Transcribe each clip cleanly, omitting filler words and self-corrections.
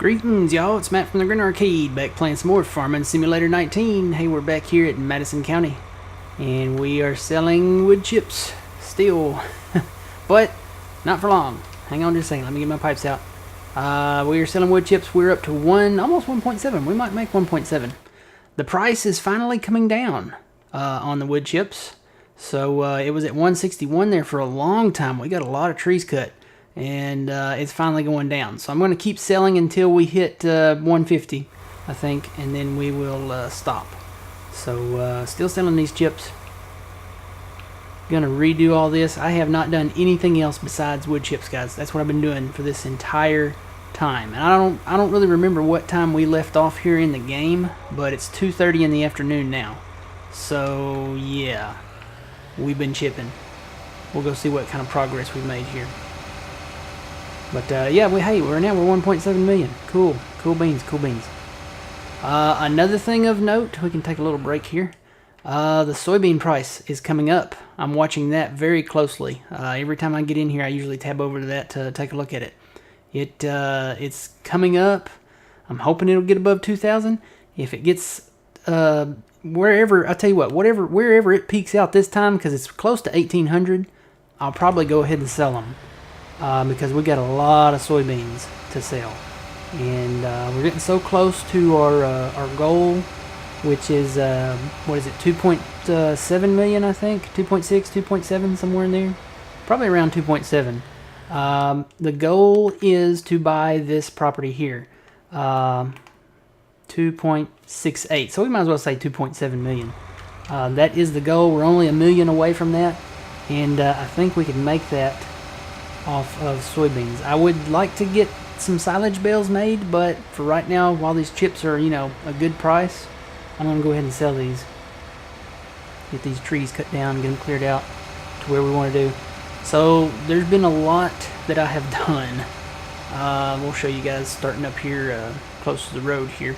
Greetings, y'all. It's Matt from the Grin Arcade, back playing some more Farming Simulator 19. Hey, we're back here at Madison County, and we are selling wood chips still, but not for long. Hang on just a second. Let me get my pipes out. We are selling wood chips. We're up to almost 1.7. We might make 1.7. The price is finally coming down on the wood chips. So it was at 161 there for a long time. We got a lot of trees cut. And it's finally going down. So I'm going to keep selling until we hit 150, I think, and then we will stop. So still selling these chips. Gonna redo all this. I have not done anything else besides wood chips, guys. That's what I've been doing for this entire time. And I don't really remember what time we left off here in the game, but it's 2:30 in the afternoon now. So yeah, we've been chipping. We'll go see what kind of progress we've made here. But yeah, we're 1.7 million. Cool beans. Another thing of note, we can take a little break here. The soybean price is coming up. I'm watching that very closely. Every time I get in here, I usually tab over to that to take a look at it. It's coming up. I'm hoping it'll get above 2,000. If it gets wherever, I tell you what, wherever it peaks out this time, because it's close to 1,800, I'll probably go ahead and sell them. Because we got a lot of soybeans to sell, and we're getting so close to our goal, which is 2.7 million, I think, 2.6, 2.7, somewhere in there, probably around 2.7. The goal is to buy this property here, 2.68. So we might as well say 2.7 million. That is the goal. We're only $1 million away from that, and I think we can make that off of soybeans. I would like to get some silage bales made, but for right now, while these chips are, a good price, I'm going to go ahead and sell these. Get these trees cut down, get them cleared out to where we want to do. So there's been a lot that I have done. We'll show you guys starting up here close to the road here.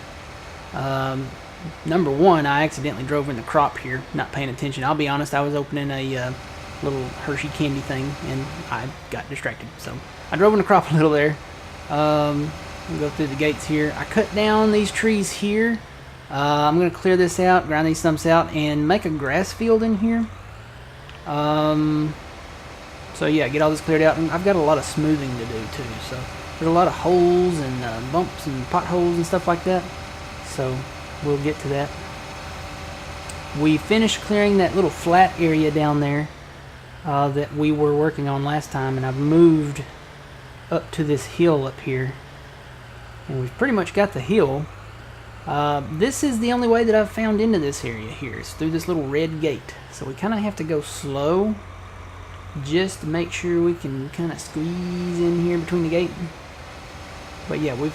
Number one, I accidentally drove in the crop here, not paying attention. I'll be honest, I was opening a little Hershey candy thing and I got distracted, so I drove in the crop a little there. We'll go through the gates here. I cut down these trees here. I'm gonna clear this out, grind these stumps out, and make a grass field in here. So yeah, get all this cleared out, and I've got a lot of smoothing to do too, so there's a lot of holes and bumps and potholes and stuff like that, so we'll get to that. We finished clearing that little flat area down there that we were working on last time, and I've moved up to this hill up here, and we've pretty much got the hill. This is the only way that I've found into this area here. It's through this little red gate, so we kind of have to go slow just to make sure we can kind of squeeze in here between the gate. But yeah, we've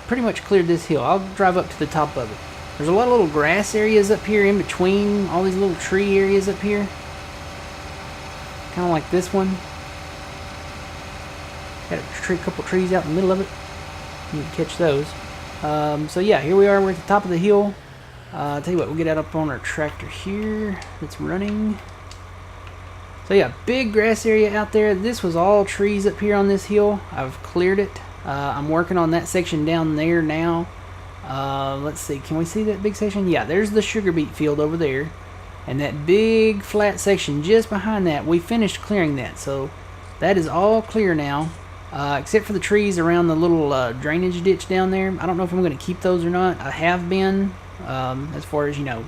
pretty much cleared this hill. I'll drive up to the top of it. There's a lot of little grass areas up here in between all these little tree areas up here. Kind of like this one. Got a couple trees out in the middle of it. You can catch those. So yeah, here we are. We're at the top of the hill. I'll tell you what, we'll get out up on our tractor here that's running. So yeah, big grass area out there. This was all trees up here on this hill. I've cleared it. I'm working on that section down there now. Let's see, can we see that big section? Yeah, there's the sugar beet field over there. And that big flat section just behind that, we finished clearing that. So that is all clear now, except for the trees around the little drainage ditch down there. I don't know if I'm going to keep those or not. I have been, as far as, the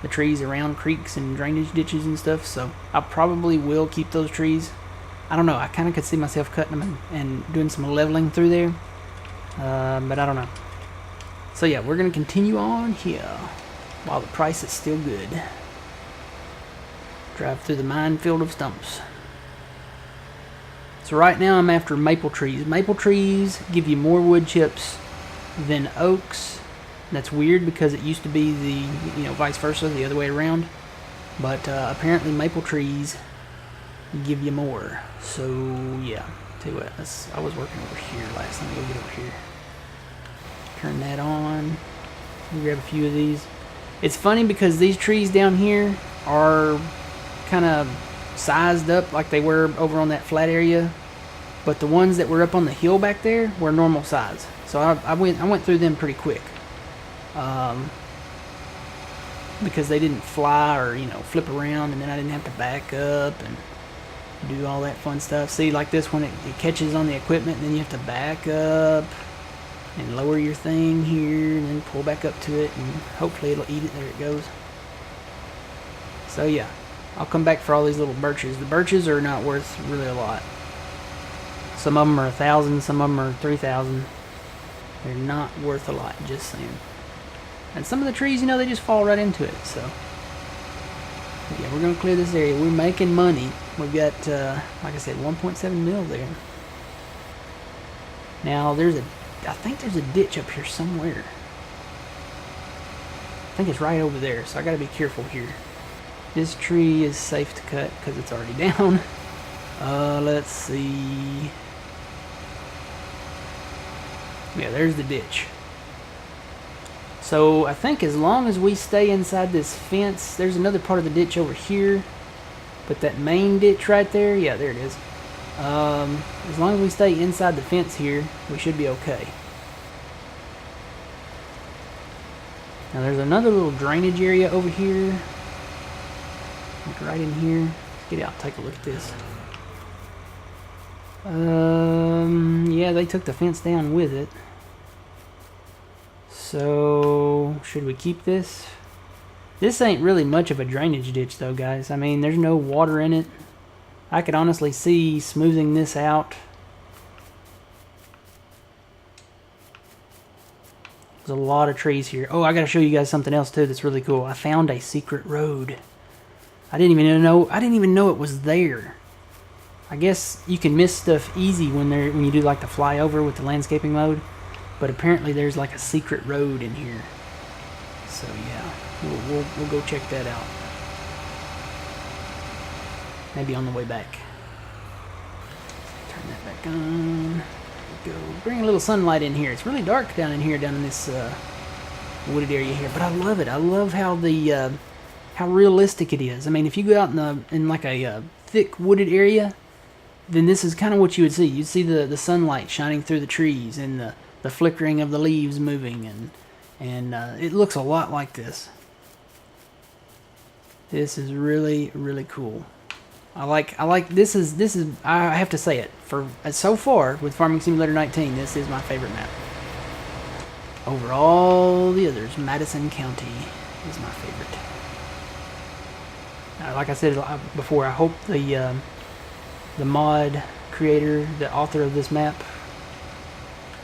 trees around creeks and drainage ditches and stuff. So I probably will keep those trees. I don't know. I kind of could see myself cutting them and doing some leveling through there. But I don't know. So yeah, we're going to continue on here while the price is still good. Drive through the minefield of stumps. So right now I'm after maple trees. Maple trees give you more wood chips than oaks. That's weird because it used to be the, vice versa, the other way around. But apparently maple trees give you more. So yeah, tell you what, I was working over here last time. Let me go get over here. Turn that on. Grab a few of these. It's funny because these trees down here are kind of sized up like they were over on that flat area but the ones that were up on the hill back there were normal size. So I went through them pretty quick, because they didn't fly or flip around, and then I didn't have to back up and do all that fun stuff. See, like this one, it catches on the equipment, and then you have to back up and lower your thing here, and then pull back up to it, and hopefully it'll eat it. There it goes. So yeah, I'll come back for all these little birches. The birches are not worth really a lot. Some of them are 1,000, some of them are 3,000. They're not worth a lot, just saying. And some of the trees, they just fall right into it. So yeah, we're gonna clear this area. We're making money. We've got, like I said, 1.7 mil there. Now I think there's a ditch up here somewhere. I think it's right over there, so I gotta be careful here. This tree is safe to cut because it's already down. Let's see. Yeah, there's the ditch. So I think as long as we stay inside this fence, there's another part of the ditch over here, but that main ditch right there, yeah, there it is. As long as we stay inside the fence here, we should be okay. Now there's another little drainage area over here, like right in here. Let's get out and take a look at this. Yeah, they took the fence down with it. So, should we keep this? This ain't really much of a drainage ditch though, guys. I mean, there's no water in it. I could honestly see smoothing this out. There's a lot of trees here. Oh, I gotta show you guys something else too that's really cool. I found a secret road. I didn't even know it was there. I guess you can miss stuff easy when you do like the flyover with the landscaping mode, but apparently there's like a secret road in here. So yeah, we'll go check that out. Maybe on the way back. Turn that back on. There we go. Bring a little sunlight in here. It's really dark down in here, down in this wooded area here, but I love it. I love how how realistic it is. I mean, if you go out in like a thick wooded area, then this is kind of what you would see. You'd see the sunlight shining through the trees and the flickering of the leaves moving, and it looks a lot like this. This is really, really cool. I like this is I have to say it, for so far with Farming Simulator 19, this is my favorite map. Over all the others, Madison County is my favorite. Like I said before, I hope the mod creator, the author of this map,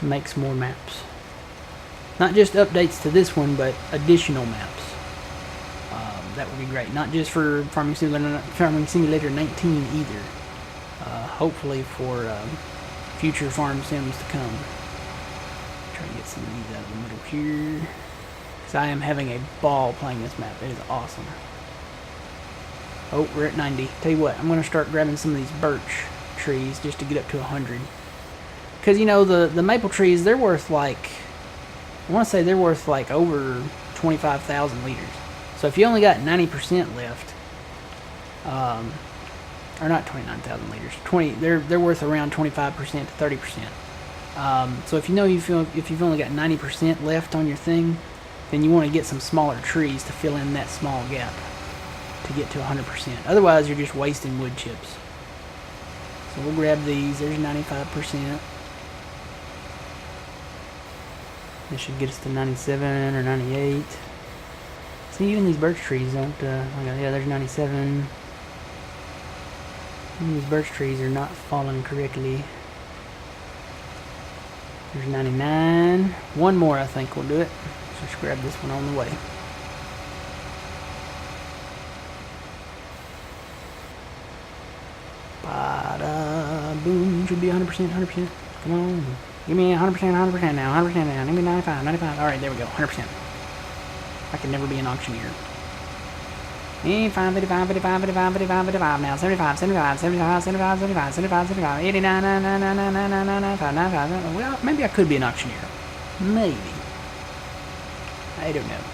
makes more maps. Not just updates to this one, but additional maps. That would be great. Not just for Farming Simulator 19 either. Hopefully for future farm sims to come. Try to get some of these out of the middle here. Because I am having a ball playing this map. It is awesome. Oh, we're at 90. Tell you what, I'm going to start grabbing some of these birch trees just to get up to 100. Because, the maple trees, they're worth like, I want to say they're worth like over 25,000 liters. So if you only got 90% left, or not 29,000 liters, they're worth around 25% to 30%. So if you've only got 90% left on your thing, then you want to get some smaller trees to fill in that small gap to get to 100%. Otherwise, you're just wasting wood chips. So we'll grab these. There's 95%. This should get us to 97 or 98. See, even these birch trees don't, yeah, there's 97. Even these birch trees are not falling correctly. There's 99. One more, I think, will do it. So let's grab this one on the way. Bada boom, should be 100%, 100%. Come on. Give me 100%, 100% now, 100% now. Give me 95, 95. Alright, there we go, 100%. I can never be an auctioneer. 55, 55, 55, 55, 55, 55 now. 75, 75, 75, 75, 75, 75, 75, 89, 99, 99, 99, 95, 95. Well, maybe I could be an auctioneer. Maybe. I don't know.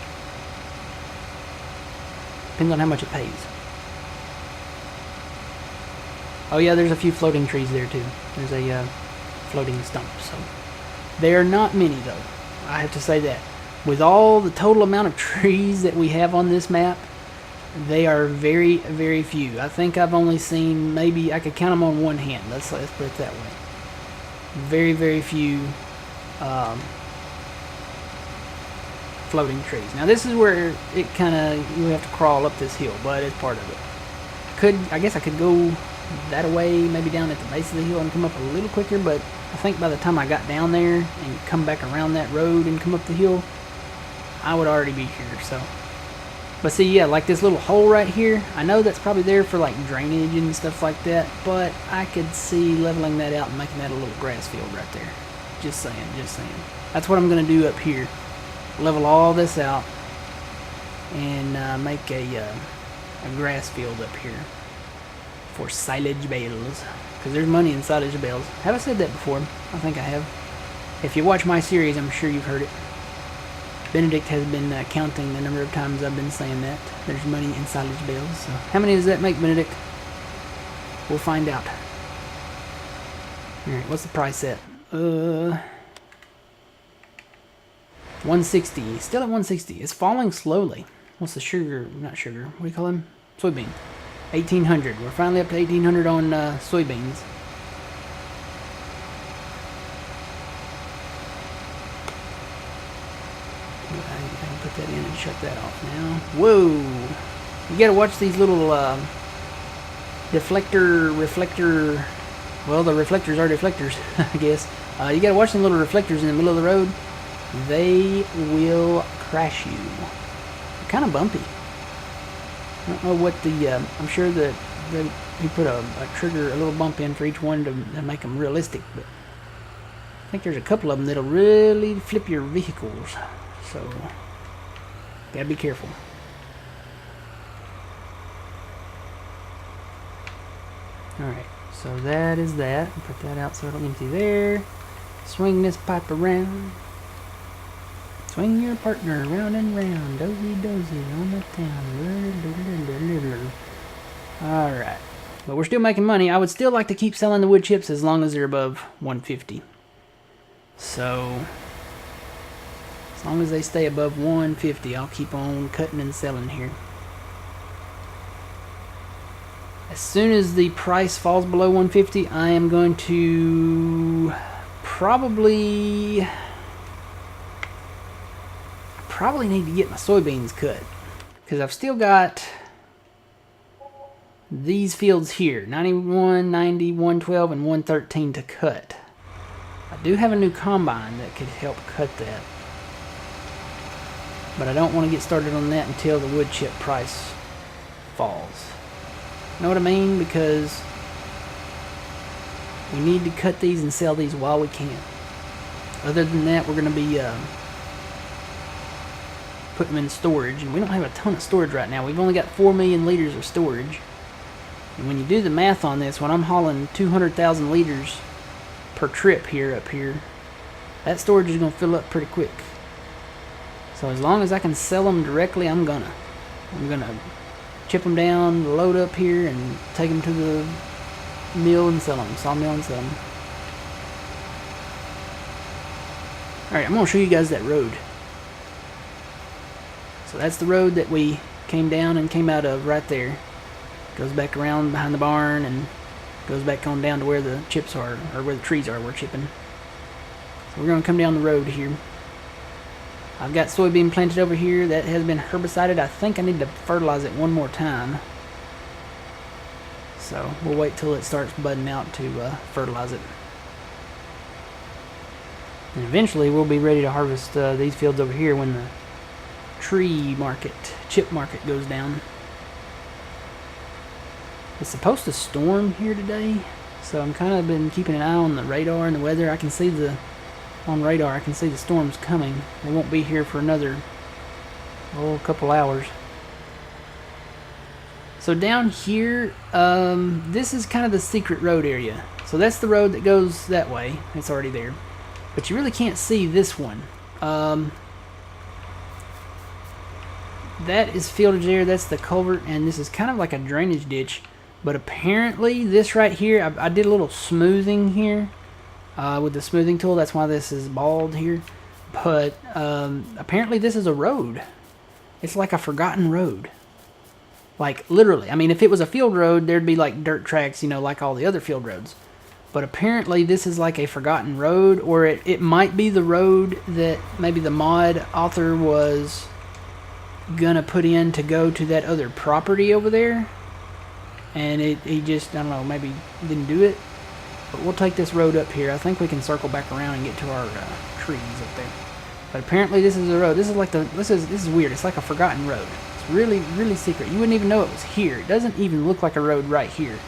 Depends on how much it pays. Oh yeah, there's a few floating trees there too. There's a floating stump. So there are not many though. I have to say that. With all the total amount of trees that we have on this map, they are very, very few. I think I've only seen, maybe I could count them on one hand. Let's put it that way. Very, very few floating trees. Now this is where it kind of, you have to crawl up this hill, but it's part of it. I guess I could go that way, maybe down at the base of the hill and come up a little quicker, but I think by the time I got down there and come back around that road and come up the hill, I would already be here. So, but see, yeah, like this little hole right here, I know that's probably there for like drainage and stuff like that, but I could see leveling that out and making that a little grass field right there. Just saying, just saying. That's what I'm going to do up here. Level all this out and make a grass field up here for silage bales, because there's money in silage bales. Have I said that before? I think I have. If you watch my series, I'm sure you've heard it. Benedict has been counting the number of times I've been saying that. There's money in silage bales. So how many does that make, Benedict? We'll find out. Alright, what's the price at? 160. Still at 160. It's falling slowly. What's the sugar? Not sugar. What do you call them? Soybean. 1800. We're finally up to 1800 on soybeans. I can put that in and shut that off now. Whoa! You gotta watch these little reflector. Well, the reflectors are deflectors, I guess. You gotta watch them little reflectors in the middle of the road. They will crash you. They're kind of bumpy. I don't know what the, I'm sure that he put a trigger, a little bump in for each one to make them realistic, but I think there's a couple of them that'll really flip your vehicles. So, gotta be careful. Alright, so that is that. Put that out so it'll empty there. Swing this pipe around. Swing your partner round and round, dozy dozy on the town. Alright. But we're still making money. I would still like to keep selling the wood chips as long as they're above 150. So, as long as they stay above 150, I'll keep on cutting and selling here. As soon as the price falls below 150, I am going to probably need to get my soybeans cut, because I've still got these fields here, 91, 90, 112, and 113 to cut. I do have a new combine that could help cut that, but I don't want to get started on that until the wood chip price falls. Know what I mean? Because we need to cut these and sell these while we can. Other than that, we're going to be putting them in storage, and we don't have a ton of storage right now. We've only got 4 million liters of storage, and when you do the math on this, when I'm hauling 200,000 liters per trip up here, that storage is going to fill up pretty quick. So as long as I can sell them directly, I'm gonna chip them down, load up here, and take them to the mill and sell them, sawmill and sell them. Alright, I'm going to show you guys that road. So that's the road that we came down and came out of right there. Goes back around behind the barn and goes back on down to where the chips are, or where the trees are we're chipping. So we're going to come down the road here. I've got soybean planted over here that has been herbicided. I think I need to fertilize it one more time. So we'll wait till it starts budding out to fertilize it. And eventually we'll be ready to harvest these fields over here when the chip market goes down. It's supposed to storm here today, so I'm kind of been keeping an eye on the radar and the weather. I can see on radar I can see the storm's coming. They won't be here for another couple hours. So down here, this is kind of the secret road area. So that's the road that goes that way. It's already there, but you really can't see this one. That is fieldage there. That's the culvert, and this is kind of like a drainage ditch. But apparently this right here, I did a little smoothing here with the smoothing tool. That's why this is bald here. But apparently this is a road. It's like a forgotten road. Like literally. I mean, if it was a field road, there'd be like dirt tracks, you know, like all the other field roads. But apparently this is like a forgotten road, or it might be the road that maybe the mod author was gonna put in to go to that other property over there. And he just, I don't know, maybe didn't do it. But we'll take this road up here. I think we can circle back around and get to our trees up there. But apparently this is the road. This is like this is weird. It's like a forgotten road. It's really, really secret. You wouldn't even know it was here. It doesn't even look like a road right here.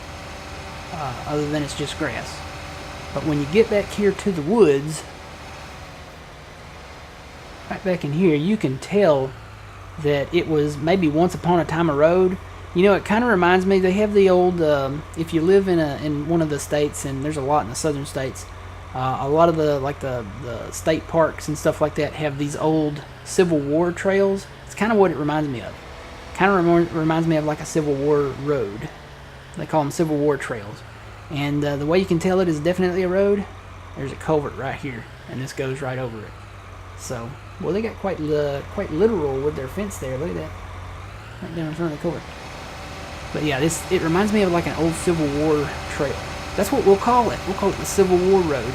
Other than it's just grass. But when you get back here to the woods, right back in here, you can tell that it was maybe once upon a time a road. You know, it kind of reminds me, they have the old, if you live in one of the states, and there's a lot in the southern states, a lot of the state parks and stuff like that have these old Civil War trails. It's kind of what it reminds me of. Kind of reminds me of like a Civil War road. They call them Civil War trails. And the way you can tell it is definitely a road. There's a culvert right here, and this goes right over it. So, well, they got quite literal with their fence there. Look at that, right down in front of the culvert. But yeah, it reminds me of like an old Civil War trail. That's what we'll call it. We'll call it the Civil War Road.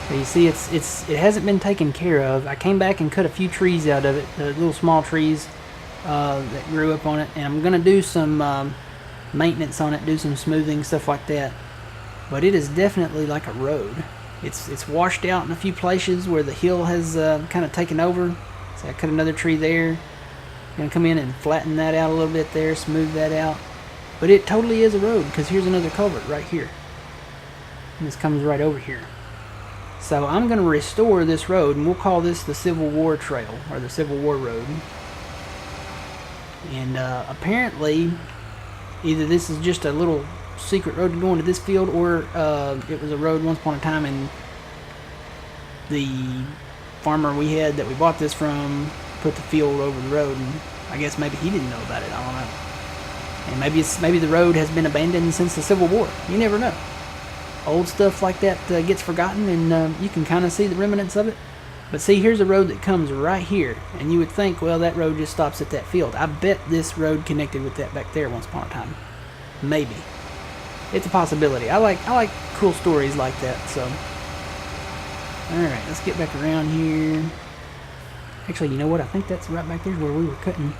But you see, it hasn't been taken care of. I came back and cut a few trees out of it, the little small trees that grew up on it, and I'm gonna do some maintenance on it, do some smoothing, stuff like that. But it is definitely like a road. It's washed out in a few places where the hill has kind of taken over. So I cut another tree there. Gonna come in and flatten that out a little bit there, smooth that out. But it totally is a road, because here's another culvert right here. And this comes right over here. So I'm gonna restore this road, and we'll call this the Civil War Trail, or the Civil War Road. And apparently, either this is just a little secret road to go into this field, or it was a road once upon a time, and the farmer we had that we bought this from put the field over the road, and I guess maybe he didn't know about it. I don't know. And maybe the road has been abandoned since the Civil War. You never know. Old stuff like that gets forgotten, and you can kind of see the remnants of it. But see, here's a road that comes right here, and you would think, well, that road just stops at that field. I bet this road connected with that back there once upon a time. Maybe. It's a possibility. I like cool stories like that. So, all right, let's get back around here. Actually, you know what? I think that's right back there where we were cutting.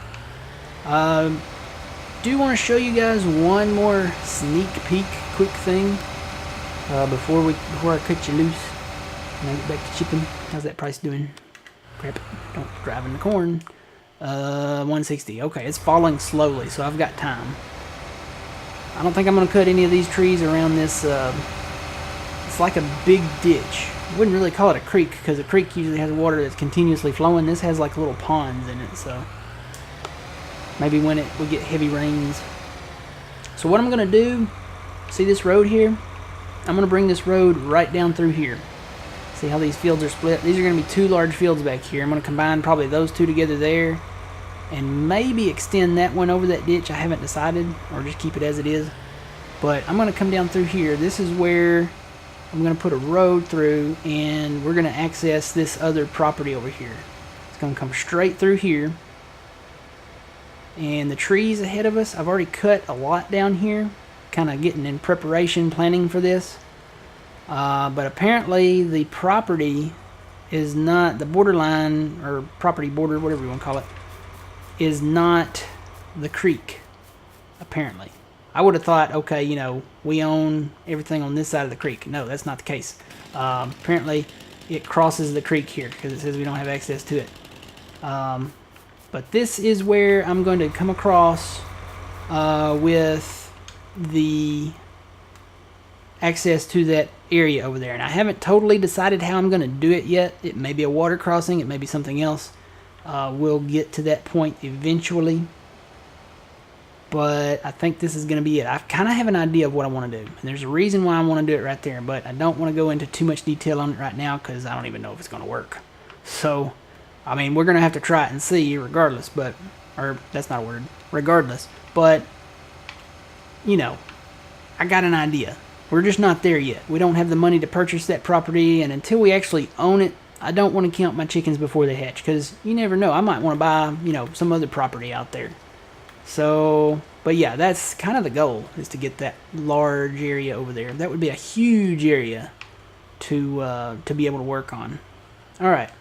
Do want to show you guys one more sneak peek, quick thing before I cut you loose and I get back to chipping. How's that price doing? Crap! Don't drive in the corn. 160. Okay, it's falling slowly, so I've got time. I don't think I'm gonna cut any of these trees around this. It's like a big ditch. I wouldn't really call it a creek, because a creek usually has water that's continuously flowing. This has like little ponds in it, so maybe when we get heavy rains. So what I'm gonna do, see this road here? I'm gonna bring this road right down through here. See how these fields are split? These are gonna be two large fields back here. I'm gonna combine probably those two together there, and maybe extend that one over that ditch. I haven't decided, or just keep it as it is. But I'm gonna come down through here. This is where I'm going to put a road through, and we're going to access this other property over here. It's going to come straight through here. And the trees ahead of us, I've already cut a lot down here, kind of getting in preparation, planning for this. But apparently the property is not, the borderline, or property border, whatever you want to call it, is not the creek, apparently. I would have thought, okay, you know, we own everything on this side of the creek. No, that's not the case. Apparently, it crosses the creek here because it says we don't have access to it. But this is where I'm going to come across with the access to that area over there. And I haven't totally decided how I'm going to do it yet. It may be a water crossing. It may be something else. We'll get to that point eventually. But I think this is going to be it. I kind of have an idea of what I want to do. And there's a reason why I want to do it right there. But I don't want to go into too much detail on it right now because I don't even know if it's going to work. So, I mean, we're going to have to try it and see regardless. But, or that's not a word. Regardless. But you know, I got an idea. We're just not there yet. We don't have the money to purchase that property, and until we actually own it, I don't want to count my chickens before they hatch, because you never know. I might want to buy, you know, some other property out there. So, but yeah, that's kind of the goal, is to get that large area over there. That would be a huge area to be able to work on. All right.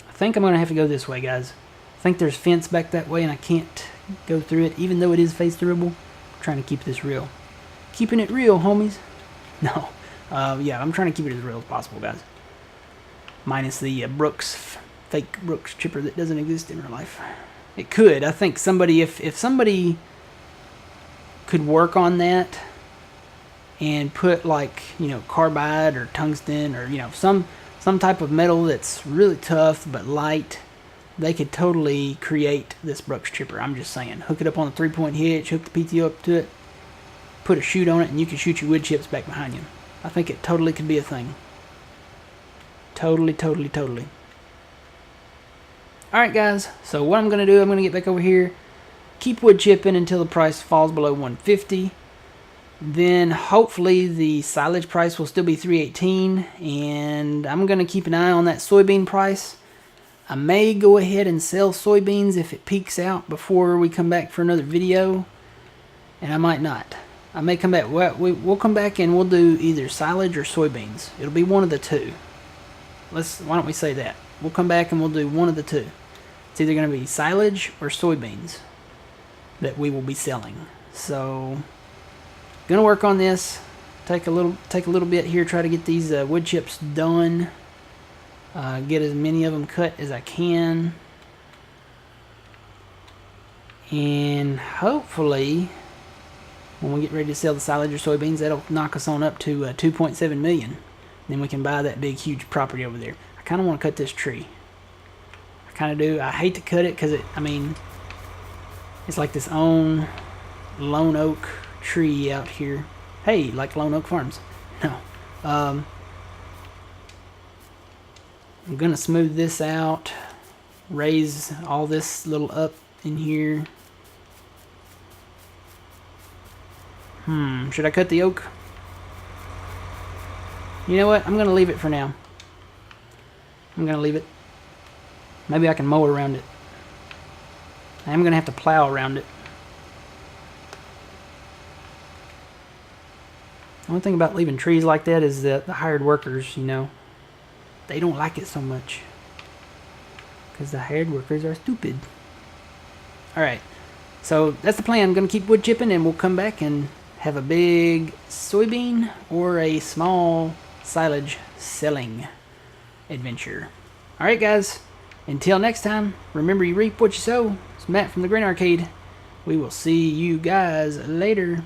I think I'm going to have to go this way, guys. I think there's fence back that way, and I can't go through it, even though it is face throughable. I'm trying to keep this real. Keeping it real, homies. No. Yeah, I'm trying to keep it as real as possible, guys. Minus the fake Brooks chipper that doesn't exist in real life. It could. I think somebody, if somebody could work on that and put, like, you know, carbide or tungsten or, you know, some type of metal that's really tough but light, they could totally create this Brooks chipper. I'm just saying. Hook it up on a 3-point hitch, hook the PTO up to it, put a chute on it, and you can shoot your wood chips back behind you. I think it totally could be a thing. Totally. Alright, guys, so what I'm going to do, I'm going to get back over here, keep wood chipping until the price falls below 150. Then hopefully the silage price will still be $3.18, and I'm going to keep an eye on that soybean price. I may go ahead and sell soybeans if it peaks out before we come back for another video, and I might not. I may come back. We'll come back and we'll do either silage or soybeans. It'll be one of the two. Why don't we say that? We'll come back and we'll do one of the two. It's either going to be silage or soybeans that we will be selling. So, gonna work on this. Take a little bit here. Try to get these wood chips done. Get as many of them cut as I can, and hopefully, when we get ready to sell the silage or soybeans, that'll knock us on up to 2.7 million. Then we can buy that big, huge property over there. I kind of want to cut this tree. I kind of do. I hate to cut it because it's like this lone oak tree out here. Hey, like Lone Oak Farms. No. I'm going to smooth this out. Raise all this little up in here. Should I cut the oak? You know what? I'm going to leave it for now. I'm going to leave it. Maybe I can mow around it. I'm going to have to plow around it. The only thing about leaving trees like that is that the hired workers, you know, they don't like it so much. Because the hired workers are stupid. Alright. So that's the plan. I'm going to keep wood chipping, and we'll come back and have a big soybean or a small silage selling adventure. Alright, guys, until next time, remember, you reap what you sow. It's Matt from the Green Arcade. We will see you guys later.